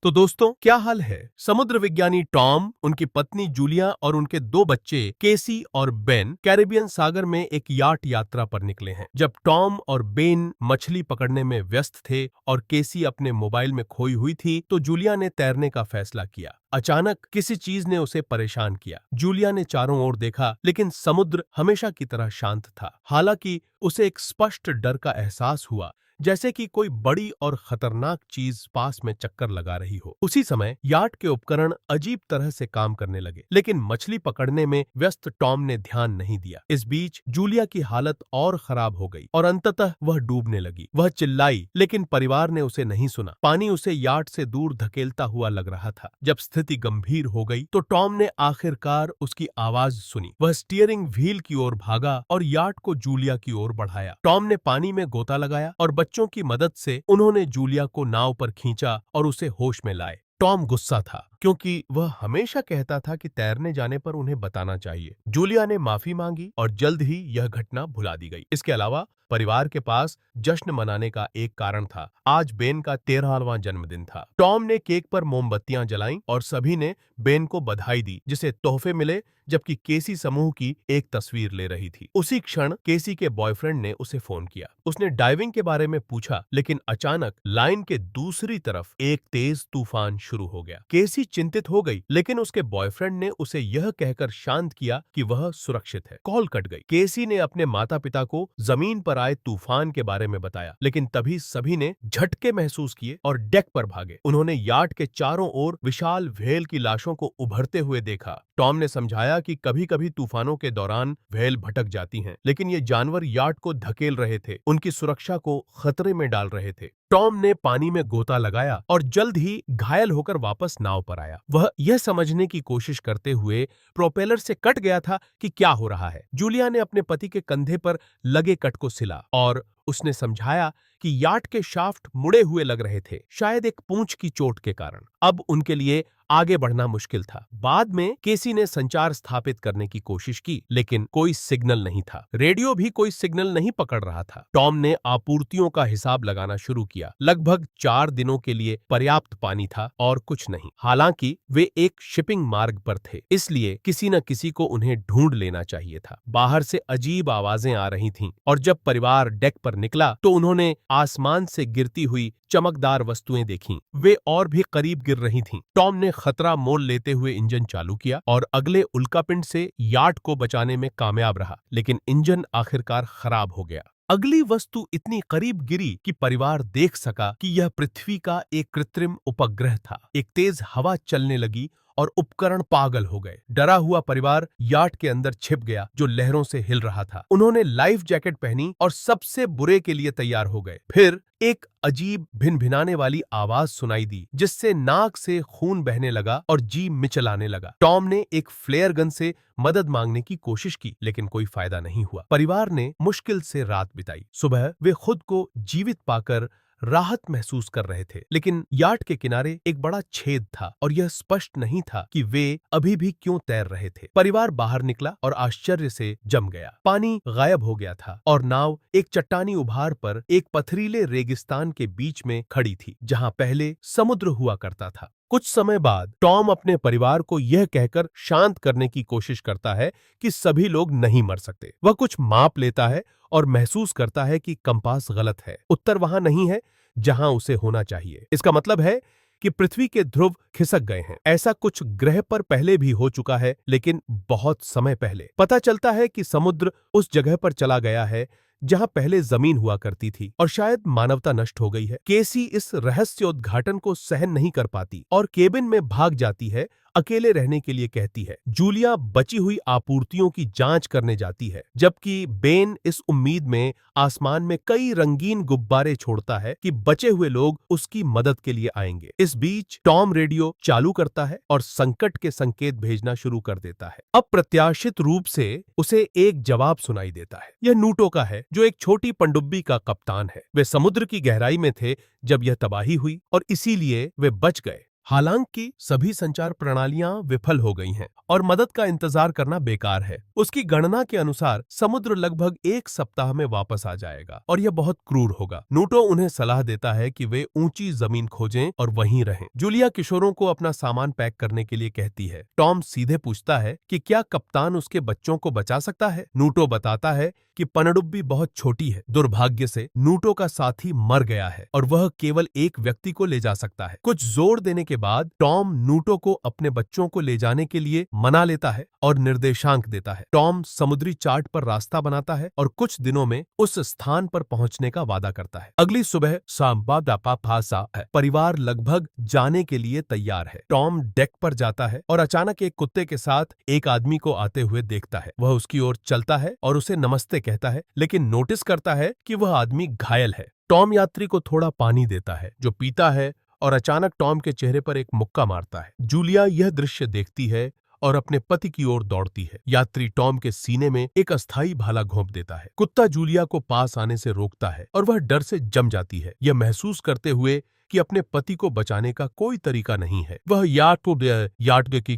तो दोस्तों, क्या हाल है। समुद्र विज्ञानी टॉम, उनकी पत्नी जूलिया और उनके दो बच्चे केसी और बेन कैरिबियन सागर में एक याट यात्रा पर निकले हैं। जब टॉम और बेन मछली पकड़ने में व्यस्त थे और केसी अपने मोबाइल में खोई हुई थी, तो जूलिया ने तैरने का फैसला किया। अचानक किसी चीज ने उसे परेशान किया। जूलिया ने चारों ओर देखा, लेकिन समुद्र हमेशा की तरह शांत था। हालांकि उसे एक स्पष्ट डर का एहसास हुआ, जैसे कि कोई बड़ी और खतरनाक चीज पास में चक्कर लगा रही हो। उसी समय याट के उपकरण अजीब तरह से काम करने लगे, लेकिन मछली पकड़ने में व्यस्त टॉम ने ध्यान नहीं दिया। इस बीच जूलिया की हालत और खराब हो गई और अंततः वह डूबने लगी। वह चिल्लाई, लेकिन परिवार ने उसे नहीं सुना। पानी उसे याट से दूर धकेलता हुआ लग रहा था। जब स्थिति गंभीर हो गई तो टॉम ने आखिरकार उसकी आवाज सुनी। वह स्टीयरिंग व्हील की ओर भागा और याट को जूलिया की ओर बढ़ाया। टॉम ने पानी में गोता लगाया और बच्चों की मदद से उन्होंने जूलिया को नाव पर खींचा और उसे होश में लाए। टॉम गुस्सा था, क्योंकि वह हमेशा कहता था कि तैरने जाने पर उन्हें बताना चाहिए। जूलिया ने माफी मांगी और जल्द ही यह घटना भुला दी गई। इसके अलावा परिवार के पास जश्न मनाने का एक कारण था। आज बेन का 13वां जन्मदिन था। टॉम ने केक पर मोमबत्तियां जलाईं और सभी ने बेन को बधाई दी, जिसे तोहफे मिले, जबकि केसी समूह की एक तस्वीर ले रही थी। उसी क्षण केसी के बॉयफ्रेंड ने उसे फोन किया। उसने डाइविंग के बारे में पूछा, लेकिन अचानक लाइन के दूसरी तरफ एक तेज तूफान शुरू हो गया। केसी चिंतित हो गई, लेकिन उसके बॉयफ्रेंड ने उसे यह कहकर शांत किया कि वह सुरक्षित है। कॉल कट गई। केसी ने अपने माता पिता को जमीन पर आए तूफान के बारे में बताया, लेकिन तभी सभी ने झटके महसूस किए और डेक पर भागे। उन्होंने याट के चारों ओर विशाल व्हेल की लाशों को उभरते हुए देखा। टॉम ने समझाया कि कभी-कभी तूफानों के दौरान व्हेल भटक जाती हैं, लेकिन ये जानवर याट को धकेल रहे थे, उनकी सुरक्षा को खतरे में डाल रहे थे। टॉम ने पानी में गोता लगाया और जल्द ही घायल होकर वापस नाव पर आया। वह यह समझने की कोशिश करते हुए प्रोपेलर से कट गया था कि क्या हो रहा है। जूलिया ने अपने पति के कंधे पर लगे कट को सिला और उसने समझाया कि याट के शाफ्ट मुड़े हुए लग रहे थे, शायद एक पूंछ की चोट के कारण। अब उनके लिए आगे बढ़ना मुश्किल था। बाद में केसी ने संचार स्थापित करने की कोशिश की, लेकिन कोई सिग्नल नहीं था। रेडियो भी कोई सिग्नल नहीं पकड़ रहा था। टॉम ने आपूर्तियों का हिसाब लगाना शुरू किया। लगभग 4 दिनों के लिए पर्याप्त पानी था और कुछ नहीं। हालांकि वे एक शिपिंग मार्ग पर थे, इसलिए किसी न किसी को उन्हें ढूंढ लेना चाहिए था। बाहर से अजीब आवाजें आ रही थीं और जब परिवार डेक पर निकला तो उन्होंने आसमान से गिरती हुई चमकदार वस्तुएं देखीं। वे और भी करीब गिर रही थीं। टॉम ने खतरा मोल लेते हुए इंजन चालू किया और अगले उल्कापिंड से याट को बचाने में कामयाब रहा, लेकिन इंजन आखिरकार खराब हो गया। अगली वस्तु इतनी करीब गिरी कि परिवार देख सका कि यह पृथ्वी का एक कृत्रिम उपग्रह था। एक तेज हवा चलने लगी और उपकरण पागल हो गए। डरा हुआ परिवार याट के अंदर छिप गया, जो लहरों से हिल रहा था। उन्होंने लाइफ जैकेट पहनी और सबसे बुरे के लिए तैयार हो गए। फिर एक अजीब भिनभिनाने वाली आवाज सुनाई दी, जिससे नाक से खून बहने लगा और जी मिचलाने लगा। टॉम ने एक फ्लेयर गन से मदद मांगने की कोशिश की, लेकिन कोई फायदा नहीं हुआ। परिवार ने मुश्किल से रात बिताई। सुबह वे खुद को जीवित पाकर राहत महसूस कर रहे थे, लेकिन याट के किनारे एक बड़ा छेद था और यह स्पष्ट नहीं था कि वे अभी भी क्यों तैर रहे थे। परिवार बाहर निकला और आश्चर्य से जम गया। पानी गायब हो गया था और नाव एक चट्टानी उभार पर एक पथरीले रेगिस्तान के बीच में खड़ी थी, जहां पहले समुद्र हुआ करता था। कुछ समय बाद टॉम अपने परिवार को यह कहकर शांत करने की कोशिश करता है कि सभी लोग नहीं मर सकते। वह कुछ माप लेता है और महसूस करता है कि कंपास गलत है। उत्तर वहां नहीं है जहां उसे होना चाहिए। इसका मतलब है कि पृथ्वी के ध्रुव खिसक गए हैं। ऐसा कुछ ग्रह पर पहले भी हो चुका है, लेकिन बहुत समय पहले। पता चलता है कि समुद्र उस जगह पर चला गया है जहां पहले जमीन हुआ करती थी और शायद मानवता नष्ट हो गई है। केसी इस रहस्योद्घाटन को सहन नहीं कर पाती और केबिन में भाग जाती है, अकेले रहने के लिए कहती है। जूलिया बची हुई आपूर्तियों की जांच करने जाती है, जबकि बेन इस उम्मीद में आसमान में कई रंगीन गुब्बारे छोड़ता है कि बचे हुए लोग उसकी मदद के लिए आएंगे। इस बीच टॉम रेडियो चालू करता है और संकट के संकेत भेजना शुरू कर देता है। अप्रत्याशित रूप से उसे एक जवाब सुनाई देता है। यह नूटो का है, जो एक छोटी पनडुब्बी का कप्तान है। वे समुद्र की गहराई में थे जब यह तबाही हुई और इसीलिए वे बच गए। हालांकि सभी संचार प्रणालियां विफल हो गई हैं और मदद का इंतजार करना बेकार है। उसकी गणना के अनुसार समुद्र लगभग 1 सप्ताह में वापस आ जाएगा और यह बहुत क्रूर होगा। नूटो उन्हें सलाह देता है कि वे ऊंची जमीन खोजें और वहीं रहें। जूलिया किशोरों को अपना सामान पैक करने के लिए कहती है। टॉम सीधे पूछता है कि क्या कप्तान उसके बच्चों को बचा सकता है। नूटो बताता है कि पनडुब्बी बहुत छोटी है। दुर्भाग्य से नूटो का साथी मर गया है और वह केवल एक व्यक्ति को ले जा सकता है। कुछ जोर देने के बाद टॉम नूटो को अपने बच्चों को ले जाने के लिए मना लेता है और निर्देशांक देता है। टॉम समुद्री चार्ट पर रास्ता बनाता है और कुछ दिनों में उस स्थान पर पहुंचने का वादा करता है। अगली सुबह सांबादापाफासा है। परिवार लगभग जाने के लिए तैयार है। टॉम डेक पर जाता है और अचानक एक कुत्ते के साथ एक आदमी को आते हुए देखता है। वह उसकी ओर चलता है और उसे नमस्ते कहता है, लेकिन नोटिस करता है कि वह आदमी घायल है। टॉम यात्री को थोड़ा पानी देता है, जो पीता है और अचानक टॉम के चेहरे पर एक मुक्का मारता है। जूलिया यह दृश्य देखती है और अपने पति की ओर दौड़ती है। यात्री टॉम के सीने में एक अस्थायी भाला घोंप देता है। कुत्ता जूलिया को पास आने से रोकता है और वह डर से जम जाती है, यह महसूस करते हुए कि अपने पति को बचाने का कोई तरीका नहीं है। वह याट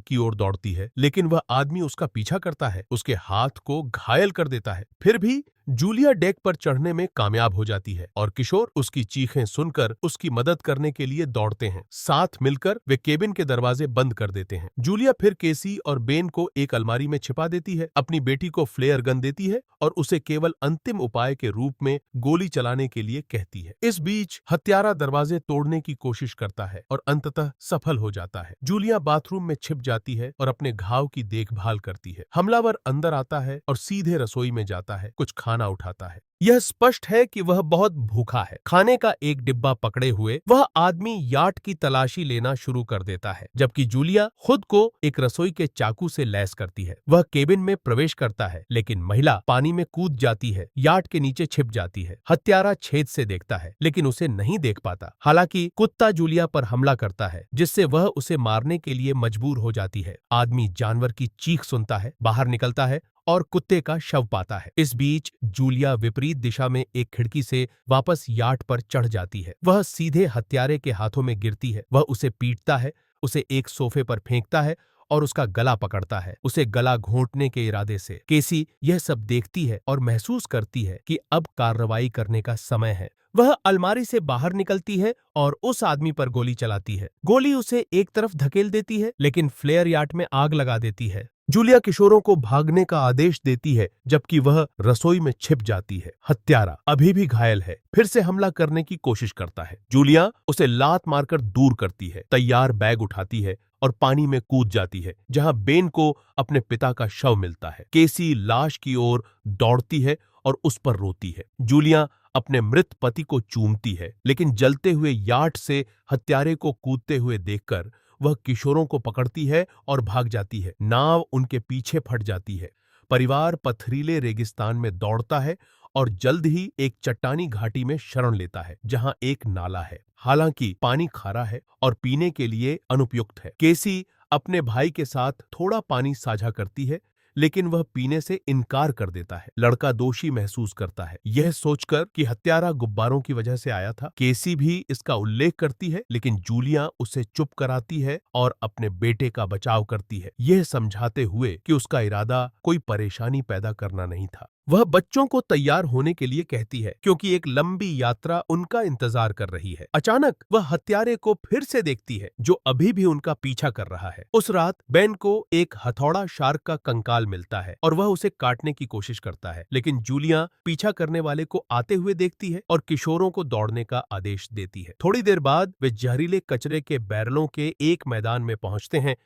की ओर दौड़ती है, लेकिन वह आदमी उसका पीछा करता है, उसके हाथ को घायल कर देता है। फिर भी जूलिया डेक पर चढ़ने में कामयाब हो जाती है और किशोर उसकी चीखें सुनकर उसकी मदद करने के लिए दौड़ते हैं। साथ मिलकर वे केबिन के दरवाजे बंद कर देते हैं। जूलिया फिर केसी और बेन को एक अलमारी में छिपा देती है, अपनी बेटी को फ्लेयर गन देती है और उसे केवल अंतिम उपाय के रूप में गोली चलाने के लिए कहती है। इस बीच हत्यारा दरवाजे तोड़ने की कोशिश करता है और अंततः सफल हो जाता है। जूलिया बाथरूम में छिप जाती है और अपने घाव की देखभाल करती है। हमलावर अंदर आता है और सीधे रसोई में जाता है, कुछ खाना उठाता है। यह स्पष्ट है कि वह बहुत भूखा है। खाने का एक डिब्बा पकड़े हुए वह आदमी याट की तलाशी लेना शुरू कर देता है, जबकि जूलिया खुद को एक रसोई के चाकू से लैस करती है। वह केबिन में प्रवेश करता है, लेकिन महिला पानी में कूद जाती है, याट के नीचे छिप जाती है। हत्यारा छेद से देखता है, लेकिन उसे नहीं देख पाता। हालांकि कुत्ता जूलिया पर हमला करता है, जिससे वह उसे मारने के लिए मजबूर हो जाती है। आदमी जानवर की चीख सुनता है, बाहर निकलता है और कुत्ते का शव पाता है। इस बीच जूलिया विपरीत दिशा में एक खिड़की से वापस याट पर चढ़ जाती है। वह सीधे हत्यारे के हाथों में गिरती है। वह उसे पीटता है, उसे एक सोफे पर फेंकता है और उसका गला पकड़ता है, उसे गला घोंटने के इरादे से। केसी यह सब देखती है और महसूस करती है कि अब कार्रवाई करने का समय है। वह अलमारी से बाहर निकलती है और उस आदमी पर गोली चलाती है। गोली उसे एक तरफ धकेल देती है, लेकिन फ्लेयर याट में आग लगा देती है। जूलिया किशोरों को भागने का आदेश देती है, जबकि वह रसोई में छिप जाती है। हत्यारा अभी भी घायल है, फिर से हमला करने की कोशिश करता है। जूलिया उसे लात मारकर दूर करती है, तैयार बैग उठाती है और पानी में कूद जाती है, जहां बेन को अपने पिता का शव मिलता है। केसी लाश की ओर दौड़ती है और उस पर रोती है। जूलिया अपने मृत पति को चूमती है, लेकिन जलते हुए याट से हत्यारे को कूदते हुए देखकर वह किशोरों को पकड़ती है और भाग जाती है। नाव उनके पीछे फट जाती है। परिवार पथरीले रेगिस्तान में दौड़ता है और जल्द ही एक चट्टानी घाटी में शरण लेता है, जहां एक नाला है। हालांकि पानी खारा है और पीने के लिए अनुपयुक्त है। केसी अपने भाई के साथ थोड़ा पानी साझा करती है, लेकिन वह पीने से इनकार कर देता है। लड़का दोषी महसूस करता है, यह सोचकर कि हत्यारा गुब्बारों की वजह से आया था। केसी भी इसका उल्लेख करती है, लेकिन जूलिया उसे चुप कराती है और अपने बेटे का बचाव करती है, यह समझाते हुए कि उसका इरादा कोई परेशानी पैदा करना नहीं था। वह बच्चों को तैयार होने के लिए कहती है, क्योंकि एक लंबी यात्रा उनका इंतजार कर रही है। अचानक वह हत्यारे को फिर से देखती है, जो अभी भी उनका पीछा कर रहा है। उस रात बेन को एक हथौड़ा शार्क का कंकाल मिलता है और वह उसे काटने की कोशिश करता है, लेकिन जूलिया पीछा करने वाले को आते हुए देखती है और किशोरों को दौड़ने का आदेश देती है। थोड़ी देर बाद वे जहरीले कचरे के बैरलों के एक मैदान में पहुंचते हैं,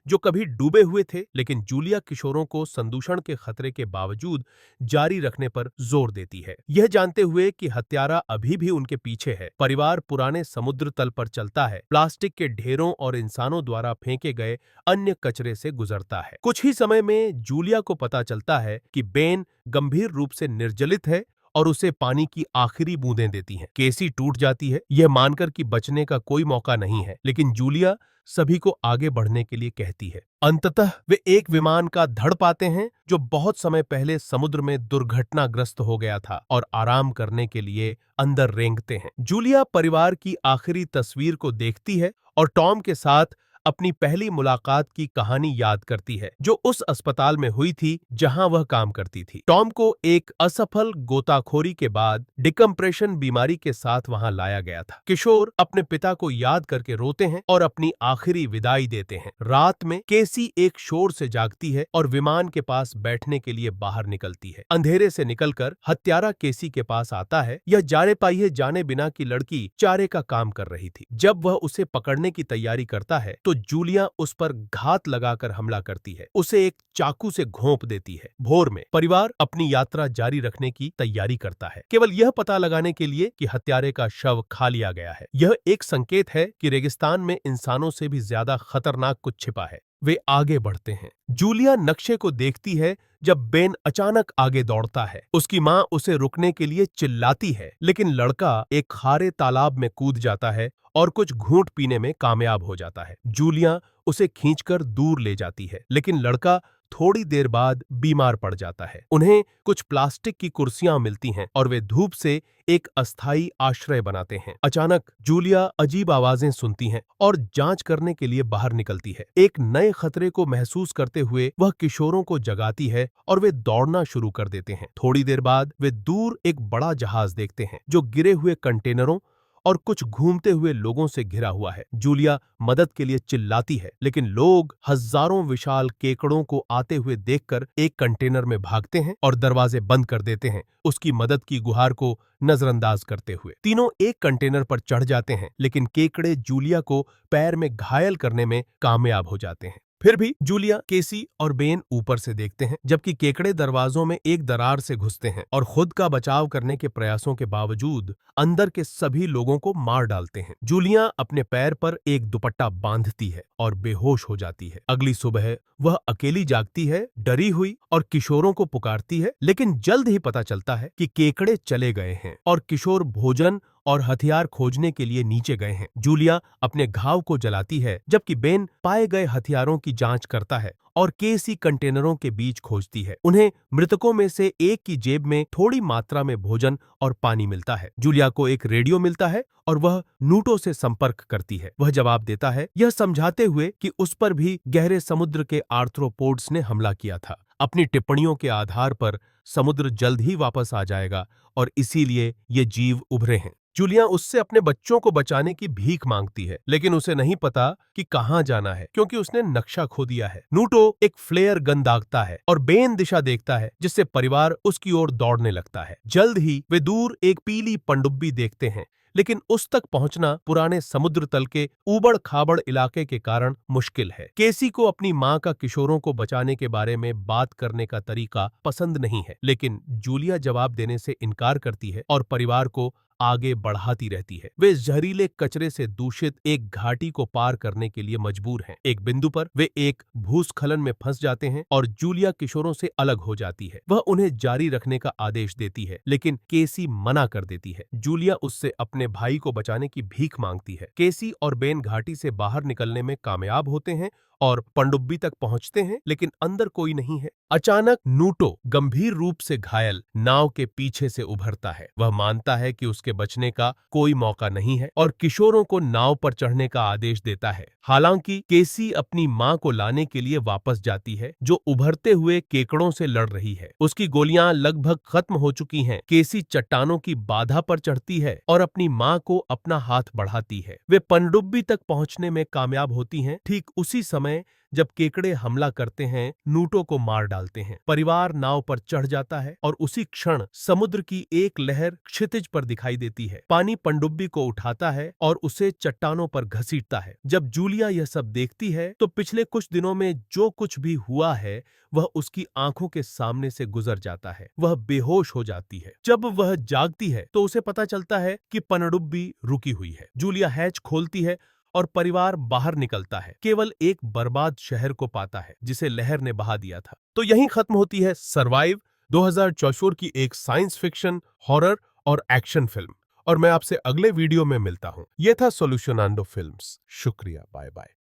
जो कभी डूबे हुए थे, लेकिन जूलिया किशोरों को संदूषण के खतरे के बावजूद जारी रखने पर जोर देती है, यह जानते हुए कि हत्यारा अभी भी उनके पीछे है। परिवार पुराने समुद्र तल पर चलता है, प्लास्टिक के ढेरों और इंसानों द्वारा फेंके गए अन्य कचरे से गुजरता है। कुछ ही समय में जूलिया को पता चलता है कि बेन गंभीर रूप से निर्जलित है और उसे पानी की आखिरी बूंदें देती हैं। केसी टूट जाती है, यह मानकर कि बचने का कोई मौका नहीं है, लेकिन जूलिया सभी को आगे बढ़ने के लिए कहती है। अंततः वे एक विमान का धड़ पाते हैं जो बहुत समय पहले समुद्र में दुर्घटनाग्रस्त हो गया था और आराम करने के लिए अंदर रेंगते हैं। जूलिया परिवार की आखिरी तस्वीर को देखती है और टॉम के साथ अपनी पहली मुलाकात की कहानी याद करती है जो उस अस्पताल में हुई थी जहां वह काम करती थी। टॉम को एक असफल गोताखोरी के बाद डिकम्प्रेशन बीमारी के साथ वहां लाया गया था। किशोर अपने पिता को याद करके रोते हैं और अपनी आखिरी विदाई देते हैं। रात में केसी एक शोर से जागती है और विमान के पास बैठने के लिए बाहर निकलती है। अंधेरे से निकलकर हत्यारा केसी के पास आता है। यह जाने पाइए जाने बिना की लड़की चारे का काम कर रही थी। जब वह उसे पकड़ने की तैयारी करता है तो जूलिया उस पर घात लगाकर हमला करती है, उसे एक चाकू से घोंप देती है। भोर में परिवार अपनी यात्रा जारी रखने की तैयारी करता है, केवल यह पता लगाने के लिए कि हत्यारे का शव खा लिया गया है। यह एक संकेत है कि रेगिस्तान में इंसानों से भी ज्यादा खतरनाक कुछ छिपा है। वे आगे बढ़ते हैं। जूलिया नक्शे को देखती है जब बेन अचानक आगे दौड़ता है। उसकी मां उसे रुकने के लिए चिल्लाती है, लेकिन लड़का एक खारे तालाब में कूद जाता है और कुछ घूंट पीने में कामयाब हो जाता है। जूलिया उसे खींचकर दूर ले जाती है, लेकिन लड़का थोड़ी देर बाद बीमार पड़ जाता है। उन्हें कुछ प्लास्टिक की कुर्सियां मिलती हैं और वे धूप से एक अस्थायी आश्रय बनाते हैं। अचानक जूलिया अजीब आवाजें सुनती हैं और जांच करने के लिए बाहर निकलती है। एक नए खतरे को महसूस करते हुए वह किशोरों को जगाती है और वे दौड़ना शुरू कर देते हैं। थोड़ी देर बाद वे दूर एक बड़ा जहाज देखते हैं जो गिरे हुए कंटेनरों और कुछ घूमते हुए लोगों से घिरा हुआ है। जूलिया मदद के लिए चिल्लाती है, लेकिन लोग हजारों विशाल केकड़ों को आते हुए देखकर एक कंटेनर में भागते हैं और दरवाजे बंद कर देते हैं, उसकी मदद की गुहार को नजरअंदाज करते हुए। तीनों एक कंटेनर पर चढ़ जाते हैं, लेकिन केकड़े जूलिया को पैर में घायल करने में कामयाब हो जाते हैं। फिर भी जूलिया, केसी और बेन ऊपर से देखते हैं, जबकि केकड़े दरवाजों में एक दरार से घुसते हैं और खुद का बचाव करने के प्रयासों के बावजूद अंदर के सभी लोगों को मार डालते हैं। जूलिया अपने पैर पर एक दुपट्टा बांधती है और बेहोश हो जाती है। अगली सुबह वह अकेली जागती है, डरी हुई, और किशोरों को पुकारती है, लेकिन जल्द ही पता चलता है कि केकड़े चले गए हैं और किशोर भोजन और हथियार खोजने के लिए नीचे गए हैं। जूलिया अपने घाव को जलाती है, जबकि बेन पाए गए हथियारों की जांच करता है और केसी कंटेनरों के बीच खोजती है। उन्हें मृतकों में से एक की जेब में थोड़ी मात्रा में भोजन और पानी मिलता है। जूलिया को एक रेडियो मिलता है और वह नूटो से संपर्क करती है। वह जवाब देता है, यह समझाते हुए कि उस पर भी गहरे समुद्र के आर्थ्रोपोड्स ने हमला किया था। अपनी टिप्पणियों के आधार पर समुद्र जल्द ही वापस आ जाएगा और इसीलिए ये जीव उभरे हैं। जूलिया उससे अपने बच्चों को बचाने की भीख मांगती है, लेकिन उसे नहीं पता कि कहां जाना है, क्योंकि उसने नक्शा खो दिया है। नूटो एक फ्लेयर गन दागता है और बेन दिशा देखता है, जिससे परिवार उसकी ओर दौड़ने लगता है। जल्द ही वे दूर एक पीली पनडुब्बी देखते हैं, लेकिन उस तक पहुंचना पुराने समुद्र तल के ऊबड़ खाबड़ इलाके के कारण मुश्किल है। केसी को अपनी मां का किशोरों को बचाने के बारे में बात करने का तरीका पसंद नहीं है, लेकिन जूलिया जवाब देने से इनकार करती है और परिवार को आगे बढ़ाती रहती है। वे जहरीले कचरे से दूषित एक घाटी को पार करने के लिए मजबूर हैं। एक बिंदु पर वे एक भूस्खलन में फंस जाते हैं और जूलिया किशोरों से अलग हो जाती है। वह उन्हें जारी रखने का आदेश देती है, लेकिन केसी मना कर देती है। जूलिया उससे अपने भाई को बचाने की भीख मांगती है। केसी और बेन घाटी से बाहर निकलने में कामयाब होते हैं और पनडुब्बी तक पहुंचते हैं, लेकिन अंदर कोई नहीं है। अचानक नूटो गंभीर रूप से घायल नाव के पीछे से उभरता है। वह मानता है कि उसके बचने का कोई मौका नहीं है और किशोरों को नाव पर चढ़ने का आदेश देता है। हालांकि केसी अपनी मां को लाने के लिए वापस जाती है, जो उभरते हुए केकड़ों से लड़ रही है। उसकी गोलियां लगभग खत्म हो चुकी हैं। केसी चट्टानों की बाधा पर चढ़ती है और अपनी मां को अपना हाथ बढ़ाती है। वे पनडुब्बी तक पहुंचने में कामयाब होती हैं। ठीक उसी समय जब केकड़े हमला करते हैं, नूटो को मार डालते हैं। परिवार नाव पर चढ़ जाता है और उसी क्षण समुद्र की एक लहर क्षितिज पर दिखाई देती है। पानी पनडुब्बी को उठाता है और उसे चट्टानों पर घसीटता है। जब जूलिया यह सब देखती है तो पिछले कुछ दिनों में जो कुछ भी हुआ है वह उसकी आंखों के सामने से गुजर जाता है। वह बेहोश हो जाती है। जब वह जागती है तो उसे पता चलता है कि पनडुब्बी रुकी हुई है। जूलिया हैच खोलती है और परिवार बाहर निकलता है, केवल एक बर्बाद शहर को पाता है जिसे लहर ने बहा दिया था। तो यहीं खत्म होती है सर्वाइव 2024 की एक साइंस फिक्शन, हॉरर और एक्शन फिल्म। और मैं आपसे अगले वीडियो में मिलता हूं। यह था सोल्यूशनांडो फिल्म्स। शुक्रिया, बाय बाय।